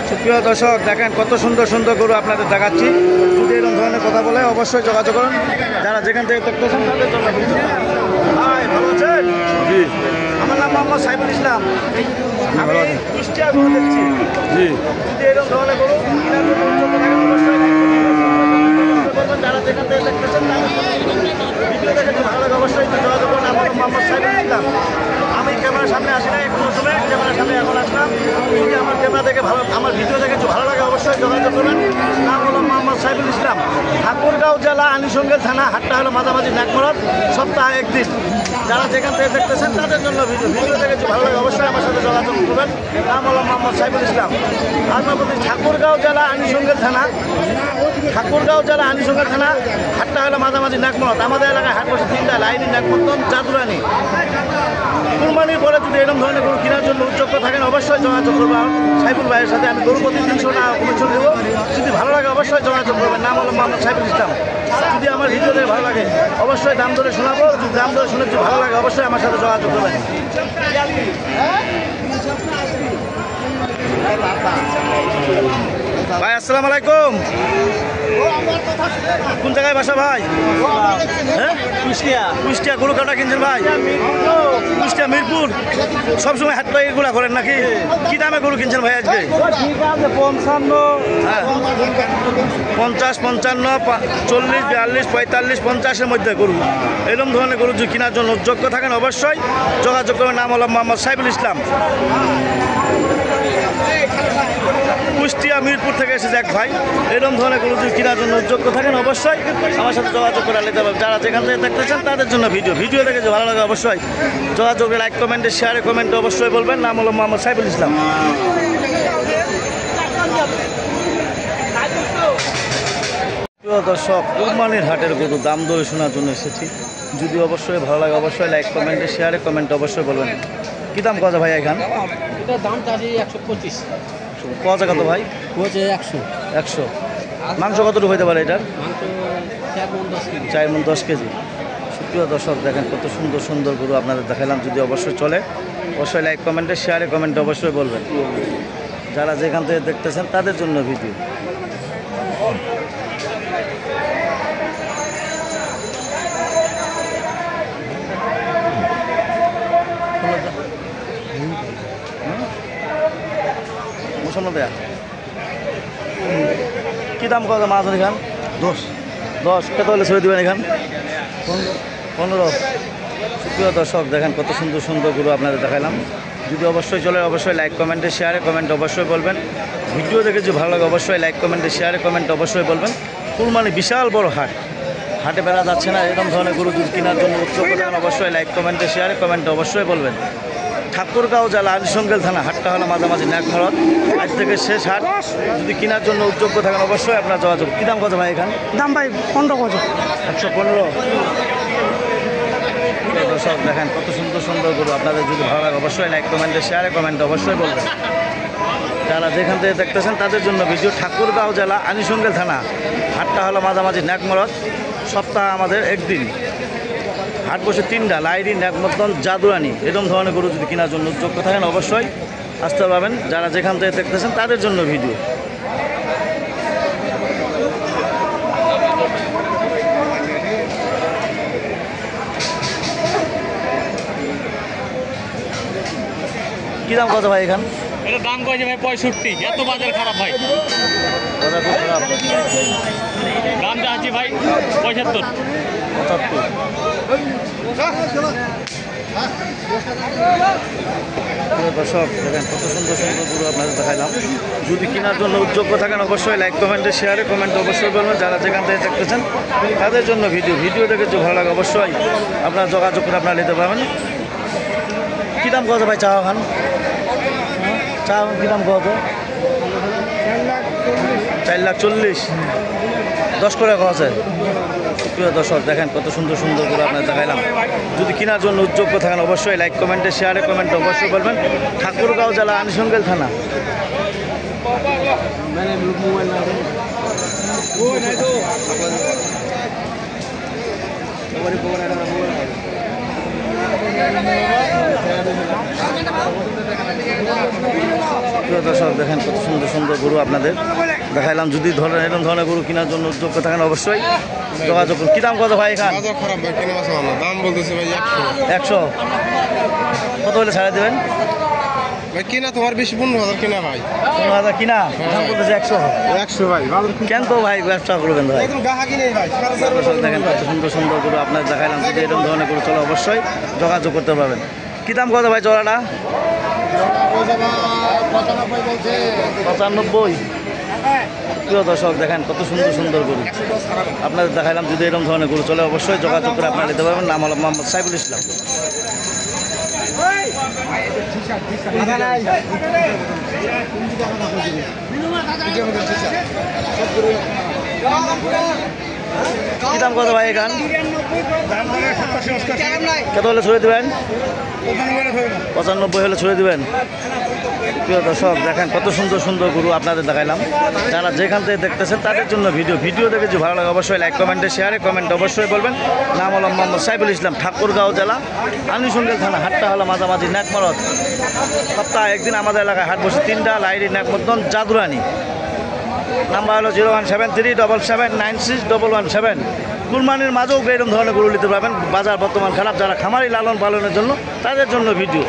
সুপ্রিয় দর্শক দেখেন কত সুন্দর সুন্দর গরু আপনাদের দেখাচ্ছি। যদি এরকম ধরনের কথা বলে অবশ্যই যোগাযোগ করুন। যারা যেখান থেকে দেখতেছেন তাদের জন্য। ভাই ভালো আছেন? জি, আমার নাম মোহাম্মদ সাইফুল ইসলাম। আমি কুষ্টিয়া গরু দেখছি। জি, যদি এরকম ধরনের গরু কেনার জন্য অবশ্যই যারা যেখান থেকে দেখতেছেন ভিডিও দেখে ভালো লাগে অবশ্যই যোগাযোগ করুন। আমার নাম মোহাম্মদ সাইফুল ইসলাম। আমি ক্যামেরার সামনে আসি না, কোনো সময় ক্যামেরার সামনে এখন আসলাম। যদি আমার ক্যামেরা দেখে ভালো, আমার ভিডিও দেখে একটু ভালো লাগে অবশ্যই যোগাযোগ করবেন। নাম হলো মোহাম্মদ সাইফুল ইসলাম। ঠাকুরগাঁও জেলা আনিসঙ্গেল থানা, হাটটা হলো মাঝামাঝি নাকমরদ, সপ্তাহে একদিন। যারা যেখান থেকে দেখতেছেন তাদের জন্য ভিডিও দেখে একটু ভালো লাগে অবশ্যই আমার সাথে যোগাযোগ করবেন। নাম হলো মোহাম্মদ সাইফুল ইসলাম। আপনার প্রতি ঠাকুরগাঁও জেলা আনিসঙ্গেল থানা, ঠাকুরগাঁও জেলা আনিসঙ্গেল থানা, হাটটা হলো মাঝামাঝি নাকমরদ। আমাদের এলাকায় হাট বসে তিনটা, লাইনি, নাকমর্দন, জাদুরানি। কুরবানির পরে যদি এরকম ধরনের গরু কেনার জন্য উদ্যোক্ত থাকেন অবশ্যই যোগাযোগ করবেন সাইফুল ভাইয়ের সাথে। আমি গরু প্রতি 300 টাকা কমিশন দেবো। যদি ভালো লাগে অবশ্যই যোগাযোগ করবেন। নাম হলো মোহাম্মদ সাইফুল ইসলাম। যদি আমার ভিডিও দেখে ভালো লাগে অবশ্যই দাম ধরে শোনাবো। যদি দাম ধরে শুনে যদি ভালো লাগে অবশ্যই আমার সাথে যোগাযোগ করবেন। ভাই আসসালামু আলাইকুম। কোন জায়গায় বাসা ভাই? হ্যাঁ, কুষ্টিয়া। গরু কাটা কিনছেন ভাই? কুষ্টিয়া মিরপুর। সবসময় হাট পাই এগুলা করেন নাকি? কি দামে গরু কিনছেন ভাই আজকে? 50, 55, 40, 42, 45, 50-এর মধ্যে গরু। এরকম ধরনের গরু যদি কেনার জন্য যোগ্য থাকেন অবশ্যই যোগাযোগ করবেন। নাম হলো মোহাম্মদ সাইফুল ইসলাম। কুষ্টিয়া মিরপুর থেকে এসেছে এক ভাই। এরকম ধরনের গরু যদি কেনার জন্য যোগ্য থাকেন অবশ্যই আমার সাথে যোগাযোগ করে নিতে পারবেন। যারা যেখান থেকে দেখতেছেন তাদের জন্য ভিডিও দেখে যে ভালো লাগে অবশ্যই যোগাযোগ, লাইক, কমেন্টে, শেয়ারে, কমেন্টে অবশ্যই বলবেন। নাম হলো মোহাম্মদ সাইফুল ইসলাম। প্রিয় দর্শক, কুরবানির হাটের গরু দাম দরে শোনার জন্য এসেছি। যদি অবশ্যই ভালো লাগে অবশ্যই লাইক, কমেন্টে, শেয়ারে, কমেন্টে অবশ্যই বলবেন। কী দাম কথা ভাই এখান? এটার দাম চাচ্ছি 125। কত কত ভাই? 100। মাংস কতটুকু হইতে পারে এটার? 4 মণ 10 কেজি। সুপ্রিয় দর্শক দেখেন কত সুন্দর সুন্দর গরু আপনাদের দেখালাম। যদি অবশ্যই চলে অবশ্যই লাইক, কমেন্টে, শেয়ারে, কমেন্টে অবশ্যই বলবেন। যারা যেখান থেকে দেখতেছেন তাদের জন্য ভিডিও। কি দাম কত মাছ এখান? 10 কত হলে ছেড়ে দেবেন এখান? 15। সুপ্রিয় দর্শক দেখেন কত সুন্দর সুন্দর গরু আপনাদের দেখালাম। যদি অবশ্যই চলে অবশ্যই লাইক, কমেন্টে, শেয়ারে, কমেন্ট অবশ্যই বলবেন। ভিডিও দেখে যদি ভালো লাগে অবশ্যই লাইক, কমেন্টে, শেয়ারে, কমেন্ট অবশ্যই বলবেন। কুরবানি বিশাল বড় হাটে বেড়া যাচ্ছে না। এরকম ধরনের গরু যদি কেনার জন্য উৎসুক থাকেন অবশ্যই লাইক, কমেন্টে, শেয়ারে, কমেন্ট অবশ্যই বলবেন। ঠাকুরগাঁও জেলা আনিসঙ্গেল থানা, হাটটা হলো মাঝামাঝি নাকমরদ। আজ থেকে শেষ হাট। যদি কেনার জন্য উদ্যোগ্য থাকেন অবশ্যই আপনার যোগাযোগ। কী দাম কত ভাই এখান? দাম ভাই 15 কত? 115। দর্শক দেখেন কত সুন্দর সুন্দর গরু আপনাদের যদি ভালো লাগে অবশ্যই লাইক, কমেন্টে, শেয়ারে, কমেন্ট অবশ্যই বলবেন। যারা যেখান থেকে দেখতেছেন তাদের জন্য ভিডিও। ঠাকুরগাঁও জেলা আনিসঙ্গেল থানা, হাটটা হলো মাঝামাঝি নাকমরদ, সপ্তাহে আমাদের একদিন। হাট বসে 3টা, লাইরি, নাকমর্দন, জাদুরানি। এরকম ধরনের গরু যদি কেনার জন্য যোগ্য থাকেন অবশ্যই আসতে পারবেন। যারা যেখান থেকে দেখতেছেন তাদের জন্য ভিডিও। কি দাম কত ভাই এখান? এটা দাম কয়েছে ভাই 65। এত বাজার খারাপ ভাই। বাজার খুব খারাপ। দাম চাচ্ছি ভাই 75। দর্শক দেখেন কত সুন্দর সুন্দর গরু আপনাদের দেখাইলাম। যদি কেনার জন্য উদ্যোগ্য থাকেন অবশ্যই লাইক, কমেন্টে, শেয়ারে, কমেন্ট অবশ্যই বলবেন। যারা যেখান থেকে দেখতেছেন তাদের জন্য ভিডিও দেখে যদি ভালো লাগে অবশ্যই আপনার যোগাযোগ করে আপনারা নিতে পারবেন। কী দাম কত ভাই চা খান? চা কী দাম কত? 4,40,000। 10 করে আছে। প্রিয় দর্শক দেখেন কত সুন্দর সুন্দর করে আপনার দেখাইলাম। যদি কেনার জন্য উদ্যোগ্য থাকেন অবশ্যই লাইক, কমেন্টে, শেয়ারে, কমেন্ট অবশ্যই বলবেন। ঠাকুরগাঁও জেলা আনিসঙ্গেল থানা। প্রিয় দর্শক দেখেন কত সুন্দর সুন্দর গরু আপনাদের দেখাইলাম। যদি ধরেন এরকম ধরনের গরু কেনার জন্য যোগ্য থাকেন অবশ্যই যোগাযোগ করুন। কী দাম কত ভাই এখান? বাজার খারাপ ভাই, কিনে বাসা না, দাম বলতেছে ভাই 100। 100 কত হলে ছাড়া দেবেন? ভাই কিনা তোমার বেশি 15,000 কিনা ভাই। 15,000 কিনা, দাম বলতেছে 100। 100 ভাই, বাজার কেন তো ভাই ব্যবসা করবেন ভাই? একদম গাহাকি নেই ভাই। দর্শক দেখেন কত সুন্দর সুন্দর গরু আপনাদের দেখাইলাম। যদি এরকম ধরনের গরু চলে অবশ্যই যোগাযোগ করতে পারবেন। কী দাম কত ভাই জোড়াটা? 95। প্রিয় দর্শক দেখেন কত সুন্দর সুন্দর গরু আপনাদের দেখাইলাম। যদি এরকম ধরনের গরু চলে অবশ্যই যোগাযোগ করে আপনারা নিতে পারবেন। নাম হলো মোহাম্মদ সাইফুল ইসলাম। কি দাম কত ভাই এখান? কত হলে ছড়ে দেবেন? 95 হলে ছড়ে দেবেন। প্রিয় দর্শক দেখেন কত সুন্দর সুন্দর গরু আপনাদের দেখাইলাম। যারা যেখান থেকে দেখতেছেন তাদের জন্য ভিডিও দেখে যদি ভালো লাগে অবশ্যই লাইক কমেন্টে শেয়ারে কমেন্ট অবশ্যই বলবেন। নাম হলো মোহাম্মদ সাইফুল ইসলাম, ঠাকুরগাঁও জেলা, আনুষঙ্গেল থানা। হাটটা হলো মাঝামাঝি নাকমারত। সপ্তাহে একদিন আমাদের এলাকায় হাট বসে 3টা, লাইরি, নাকমদন, জাদুরানি। নাম্বার হলো 01779696117। কুরবানির মাঝেও এরকম ধরনের গরু নিতে পারবেন। বাজার বর্তমান খারাপ, যারা খামারি লালন পালনের জন্য তাদের জন্য ভিডিও।